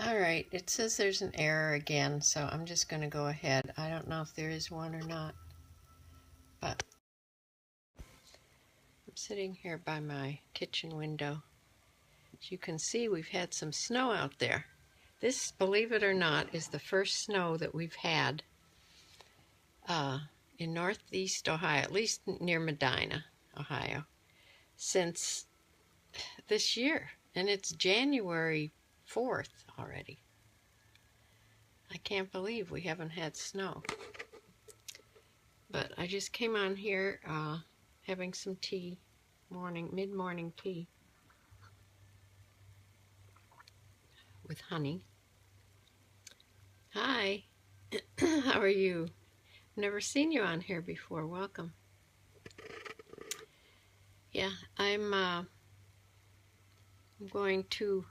Alright, it says there's an error again, so I'm just going to go ahead. I don't know if there is one or not, but I'm sitting here by my kitchen window. As you can see, we've had some snow out there. This, believe it or not, is the first snow that we've had in northeast Ohio, at least near Medina, Ohio, since this year. And it's January 4th already. I can't believe we haven't had snow. But I just came on here having some tea, mid-morning tea with honey. Hi, how are you? Never seen you on here before. Welcome. Yeah, I'm going to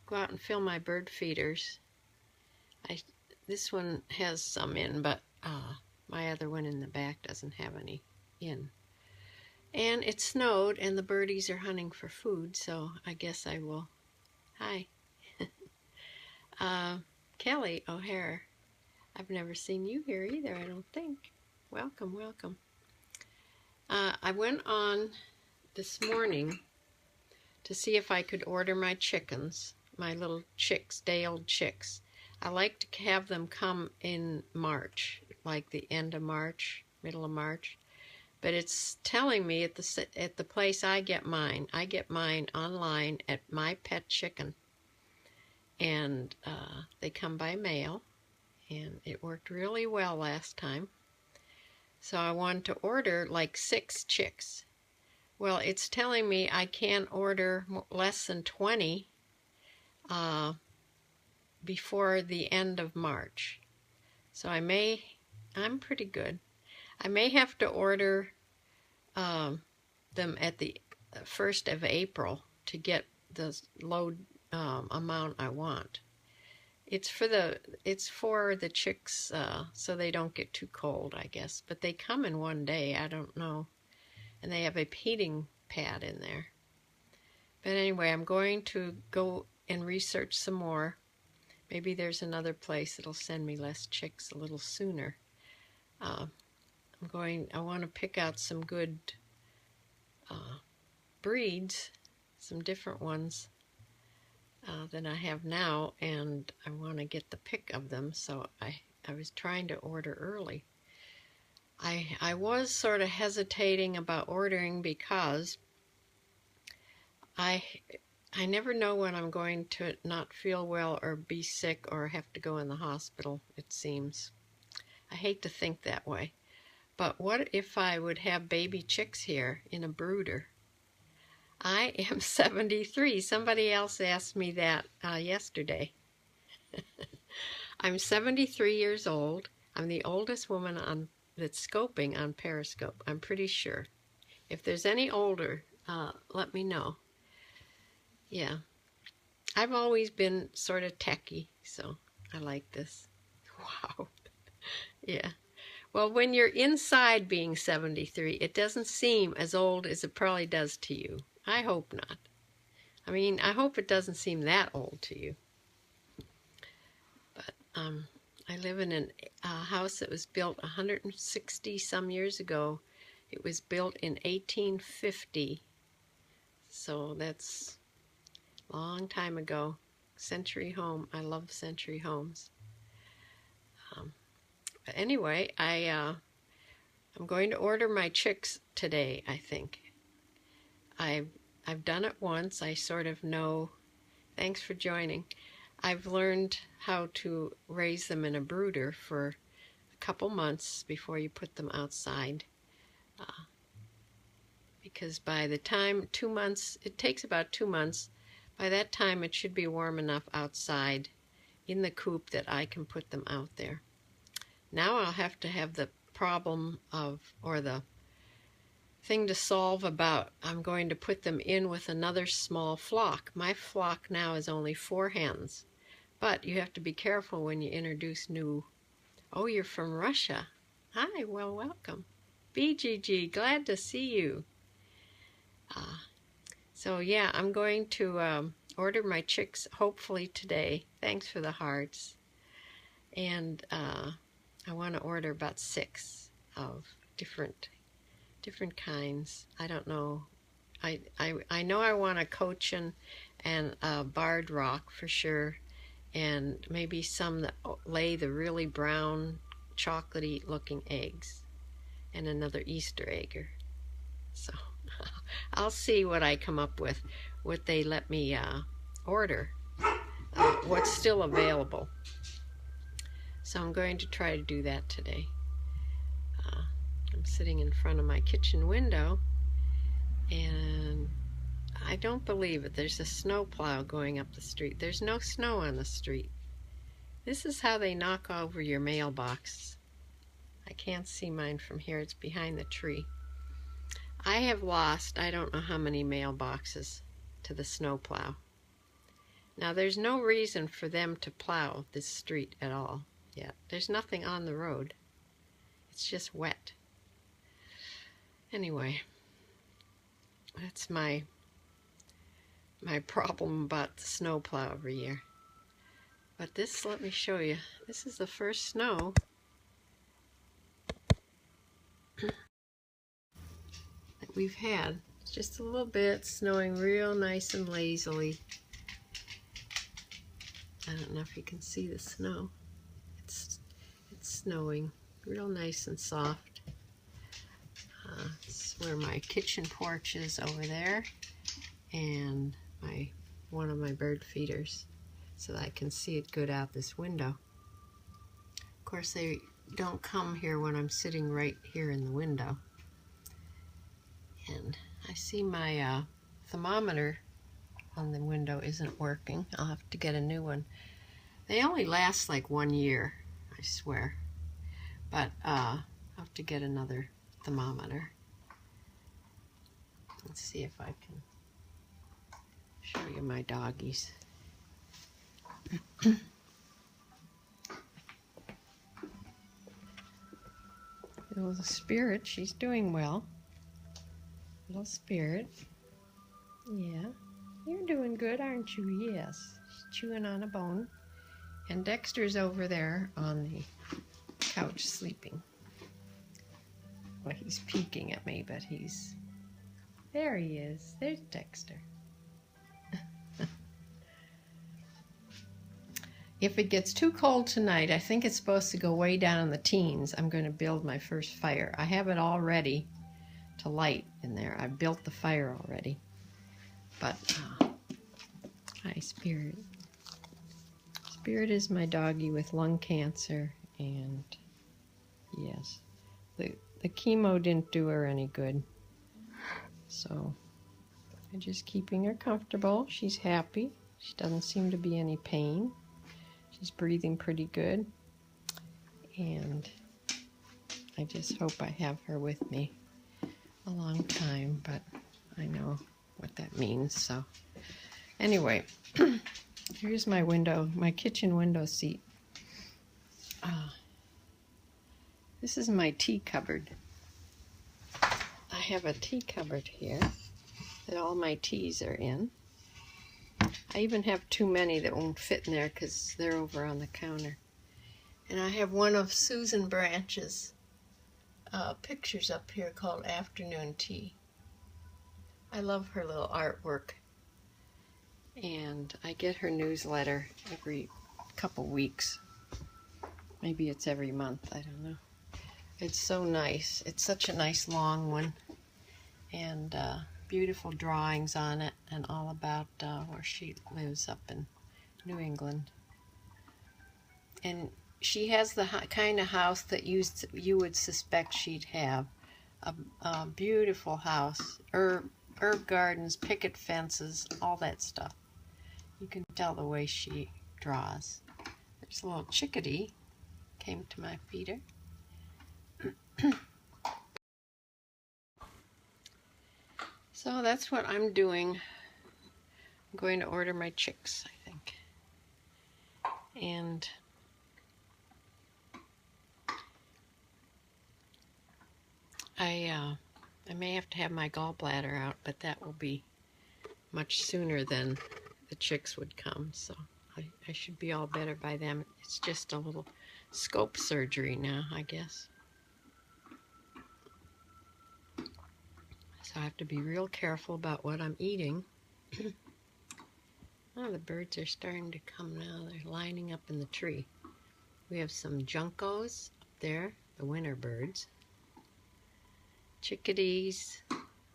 go out and fill my bird feeders. This one has some in, but my other one in the back doesn't have any in. And it snowed, and the birdies are hunting for food, so I guess I will. Hi. Kelly O'Hare. I've never seen you here either, I don't think. Welcome, welcome. I went on this morning to see if I could order my chickens, my little chicks, day-old chicks. I like to have them come in March, like the end of March, middle of March. But it's telling me at the place I get mine online at My Pet Chicken. And they come by mail, and it worked really well last time. So I wanted to order like 6 chicks. Well, it's telling me I can't order less than 20 before the end of March. So I'm pretty good. I may have to order them at the 1st of April to get the load amount I want. It's for the chicks so they don't get too cold, I guess. But they come in one day, I don't know. And they have a heating pad in there. But anyway, I'm going to go and research some more. Maybe there's another place that'll send me less chicks a little sooner. I want to pick out some good breeds, some different ones than I have now, and I want to get the pick of them, so I was trying to order early. I was sort of hesitating about ordering because I never know when I'm going to not feel well or be sick or have to go in the hospital, it seems. I hate to think that way. But what if I would have baby chicks here in a brooder? I am 73. Somebody else asked me that yesterday. I'm 73 years old. I'm the oldest woman that's scoping on Periscope. I'm pretty sure. If there's any older, let me know. Yeah. I've always been sort of techie, so I like this. Wow. Yeah. Well, when you're inside being 73, it doesn't seem as old as it probably does to you. I hope not. I mean, I hope it doesn't seem that old to you. But I live in a house that was built 160 some years ago. It was built in 1850. So that's a long time ago. Century home. I love century homes. But anyway, I'm going to order my chicks today, I think. I've done it once. I sort of know. Thanks for joining. I've learned how to raise them in a brooder for a couple months before you put them outside. Because by the time 2 months, it takes about 2 months. By that time, it should be warm enough outside in the coop that I can put them out there. Now I'll have to have the problem or the thing to solve about I'm going to put them in with another small flock. My flock now is only 4 hens, but you have to be careful when you introduce new. Oh, you're from Russia. Hi, well, welcome. BGG, glad to see you. So yeah, I'm going to order my chicks hopefully today. Thanks for the hearts. And I want to order about 6 of different kinds. I don't know. I know I want a Cochin and a Barred Rock for sure, and maybe some that lay the really brown, chocolatey looking eggs, and another Easter egger. So I'll see what I come up with, what they let me order, what's still available. So I'm going to try to do that today. I'm sitting in front of my kitchen window, and I don't believe it. There's a snow plow going up the street. There's no snow on the street. This is how they knock over your mailbox. I can't see mine from here. It's behind the tree. I have lost I don't know how many mailboxes to the snow plow. Now there's no reason for them to plow this street at all yet. There's nothing on the road. It's just wet. Anyway, that's my problem about the snow plow every year. But this, let me show you. This is the first snow that we've had. It's just a little bit, snowing real nice and lazily. I don't know if you can see the snow. It's snowing real nice and soft. This is where my kitchen porch is over there, and one of my bird feeders, so that I can see it good out this window. Of course, they don't come here when I'm sitting right here in the window. And I see my thermometer on the window isn't working. I'll have to get a new one. They only last like 1 year, I swear. But I'll have to get another thermometer. Let's see if I can show you my doggies. Little Spirit, she's doing well. Little Spirit. Yeah, you're doing good, aren't you? Yes, she's chewing on a bone. And Dexter's over there on the couch sleeping. Well, he's peeking at me, but there he is. There's Dexter. If it gets too cold tonight, I think it's supposed to go way down in the teens. I'm going to build my first fire. I have it all ready to light in there. I built the fire already. But, hi, Spirit. Spirit is my doggie with lung cancer, and yes, the chemo didn't do her any good. So I'm just keeping her comfortable. She's happy. She doesn't seem to be any pain. She's breathing pretty good. And I just hope I have her with me a long time, but I know what that means. So anyway, here's my window, my kitchen window seat. This is my tea cupboard. I have a tea cupboard here that all my teas are in. I even have too many that won't fit in there because they're over on the counter. And I have one of Susan Branch's pictures up here called Afternoon Tea. I love her little artwork. And I get her newsletter every couple weeks. Maybe it's every month, I don't know. It's so nice. It's such a nice long one. And beautiful drawings on it, and all about where she lives up in New England. And she has the kind of house that you would suspect she'd have. A beautiful house, herb gardens, picket fences, all that stuff. You can tell the way she draws. There's a little chickadee came to my feeder. So that's what I'm doing. I'm going to order my chicks, I think. And I may have to have my gallbladder out, but that will be much sooner than the chicks would come, so I should be all better by then. It's just a little scope surgery now, I guess. So I have to be real careful about what I'm eating. Oh, the birds are starting to come now. They're lining up in the tree. We have some juncos up there, the winter birds. Chickadees.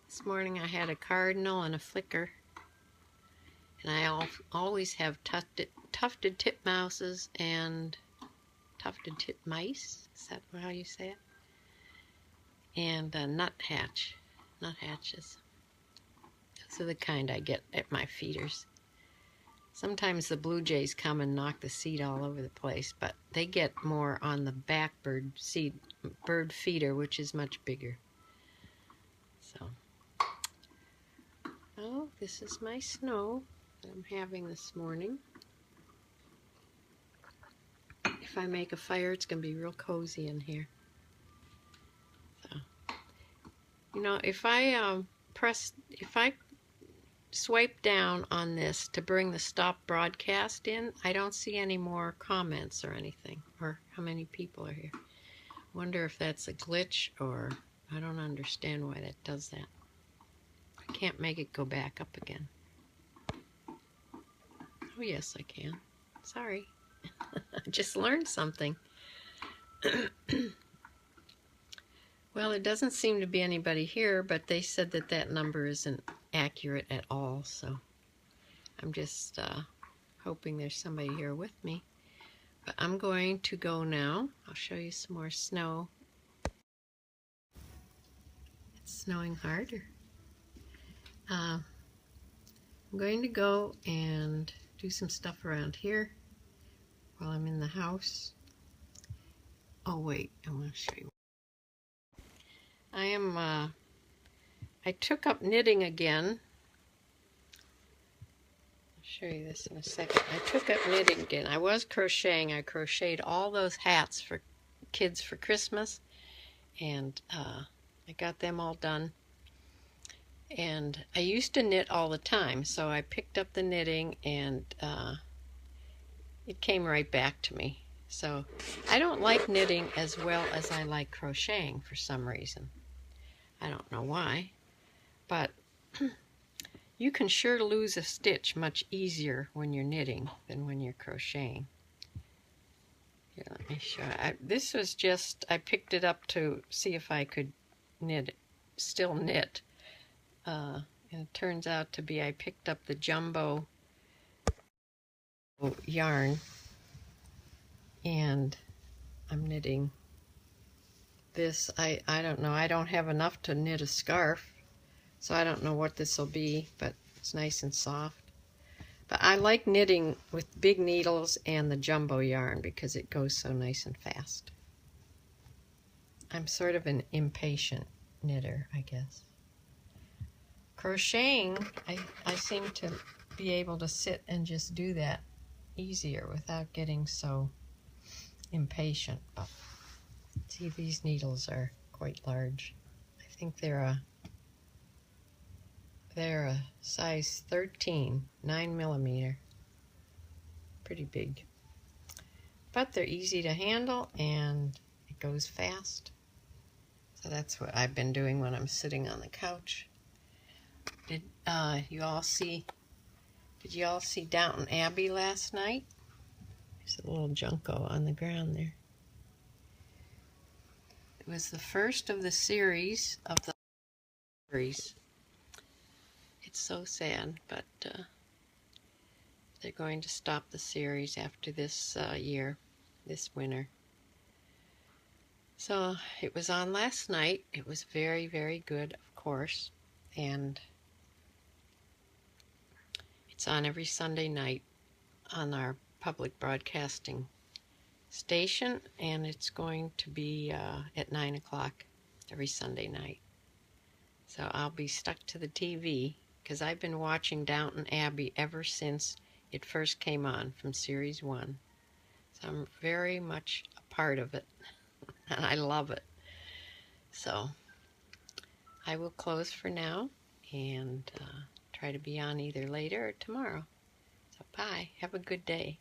This morning I had a cardinal and a flicker. And I always have tufted titmouses and tufted titmice. Is that how you say it? And nuthatches. Those are the kind I get at my feeders. Sometimes the blue jays come and knock the seed all over the place, but they get more on the back bird feeder, which is much bigger. So, oh, this is my snow that I'm having this morning. If I make a fire, it's going to be real cozy in here. So, you know, if I swipe down on this to bring the stop broadcast in, I don't see any more comments or anything, or how many people are here. Wonder if that's a glitch, or I don't understand why that does that. I can't make it go back up again. Oh yes, I can. Sorry. I just learned something. Well, it doesn't seem to be anybody here, but they said that that number isn't accurate at all, so I'm just hoping there's somebody here with me. But I'm going to go now. I'll show you some more snow. It's snowing harder. I'm going to go and do some stuff around here while I'm in the house. Oh wait, I want to show you. I took up knitting again. I'll show you this in a second. I took up knitting again. I was crocheting. I crocheted all those hats for kids for Christmas, and I got them all done. And I used to knit all the time, so I picked up the knitting, and it came right back to me. So I don't like knitting as well as I like crocheting for some reason. I don't know why, but you can sure lose a stitch much easier when you're knitting than when you're crocheting. Here, let me show you. This was just, I picked it up to see if I could still knit. And it turns out to be I picked up the jumbo yarn, and I'm knitting this. I don't know. I don't have enough to knit a scarf, so I don't know what this will be, but it's nice and soft. But I like knitting with big needles and the jumbo yarn because it goes so nice and fast. I'm sort of an impatient knitter, I guess. Crocheting, I seem to be able to sit and just do that easier without getting so impatient. But see, these needles are quite large. I think they're a size 13, 9mm. Pretty big. But they're easy to handle and it goes fast. So that's what I've been doing when I'm sitting on the couch. Did you all see Downton Abbey last night? There's a little junco on the ground there. It was the first of the series of the series. It's so sad, but they're going to stop the series after this year, this winter. So it was on last night. It was very, very good, of course, and it's on every Sunday night on our public broadcasting station, and it's going to be at 9 o'clock every Sunday night. So I'll be stuck to the TV because I've been watching Downton Abbey ever since it first came on from Series 1. So I'm very much a part of it, and I love it. So I will close for now and try to be on either later or tomorrow. Bye. Have a good day.